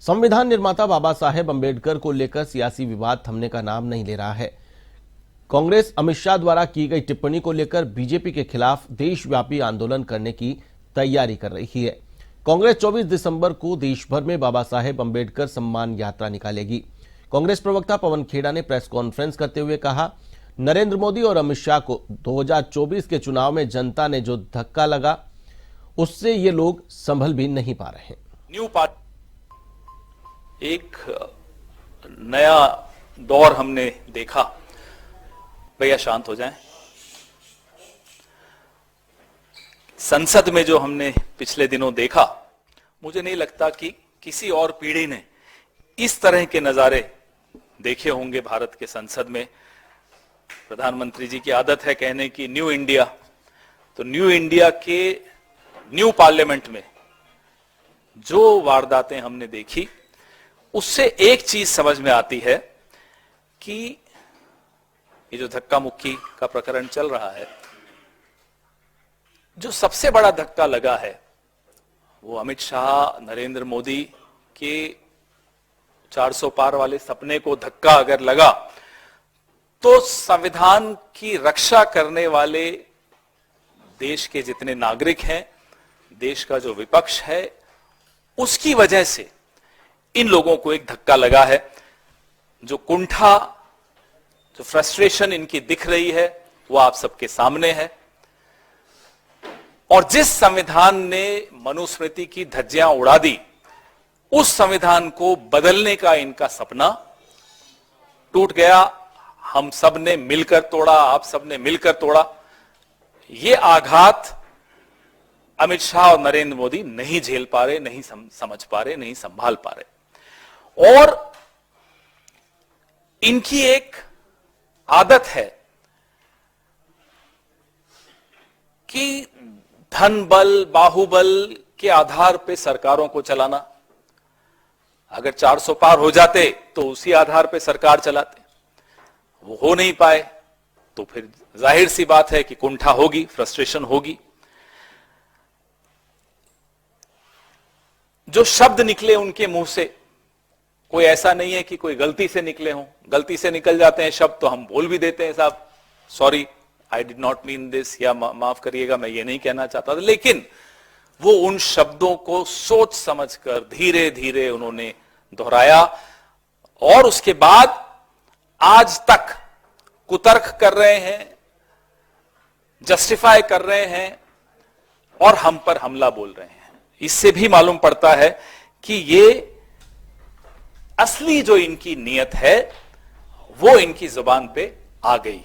संविधान निर्माता बाबा साहेब अंबेडकर को लेकर सियासी विवाद थमने का नाम नहीं ले रहा है। कांग्रेस अमित शाह द्वारा की गई टिप्पणी को लेकर बीजेपी के खिलाफ देशव्यापी आंदोलन करने की तैयारी कर रही है। कांग्रेस 24 दिसंबर को देश भर में बाबा साहेब अंबेडकर सम्मान यात्रा निकालेगी। कांग्रेस प्रवक्ता पवन खेड़ा ने प्रेस कॉन्फ्रेंस करते हुए कहा, नरेंद्र मोदी और अमित शाह को 2024 के चुनाव में जनता ने जो धक्का लगा उससे ये लोग संभल भी नहीं पा रहे हैं। न्यू पार्टी एक नया दौर हमने देखा। भैया शांत हो जाएं। संसद में जो हमने पिछले दिनों देखा, मुझे नहीं लगता कि किसी और पीढ़ी ने इस तरह के नजारे देखे होंगे भारत के संसद में। प्रधानमंत्री जी की आदत है कहने की न्यू इंडिया, तो न्यू इंडिया के न्यू पार्लियामेंट में जो वारदातें हमने देखी, उससे एक चीज समझ में आती है कि ये जो धक्का मुक्की का प्रकरण चल रहा है, जो सबसे बड़ा धक्का लगा है वो अमित शाह, नरेंद्र मोदी के 400 पार वाले सपने को धक्का अगर लगा तो संविधान की रक्षा करने वाले देश के जितने नागरिक हैं, देश का जो विपक्ष है, उसकी वजह से इन लोगों को एक धक्का लगा है। जो कुंठा, जो फ्रस्ट्रेशन इनकी दिख रही है वो आप सबके सामने है। और जिस संविधान ने मनुस्मृति की धज्जियां उड़ा दी, उस संविधान को बदलने का इनका सपना टूट गया। हम सब ने मिलकर तोड़ा, आप सब ने मिलकर तोड़ा। ये आघात अमित शाह और नरेंद्र मोदी नहीं झेल पा रहे, नहीं समझ पा रहे, नहीं संभाल पा रहे। और इनकी एक आदत है कि धन बल, बाहुबल के आधार पे सरकारों को चलाना। अगर 400 पार हो जाते तो उसी आधार पे सरकार चलाते। वो हो नहीं पाए तो फिर जाहिर सी बात है कि कुंठा होगी, फ्रस्ट्रेशन होगी। जो शब्द निकले उनके मुंह से, कोई ऐसा नहीं है कि कोई गलती से निकले हों। गलती से निकल जाते हैं शब्द तो हम बोल भी देते हैं, साहब sorry, I did not mean this, या माफ करिएगा, मैं ये नहीं कहना चाहता था। लेकिन वो उन शब्दों को सोच समझकर धीरे धीरे उन्होंने दोहराया और उसके बाद आज तक कुतर्क कर रहे हैं, जस्टिफाई कर रहे हैं और हम पर हमला बोल रहे हैं। इससे भी मालूम पड़ता है कि ये असली जो इनकी नीयत है वो इनकी जुबान पे आ गई।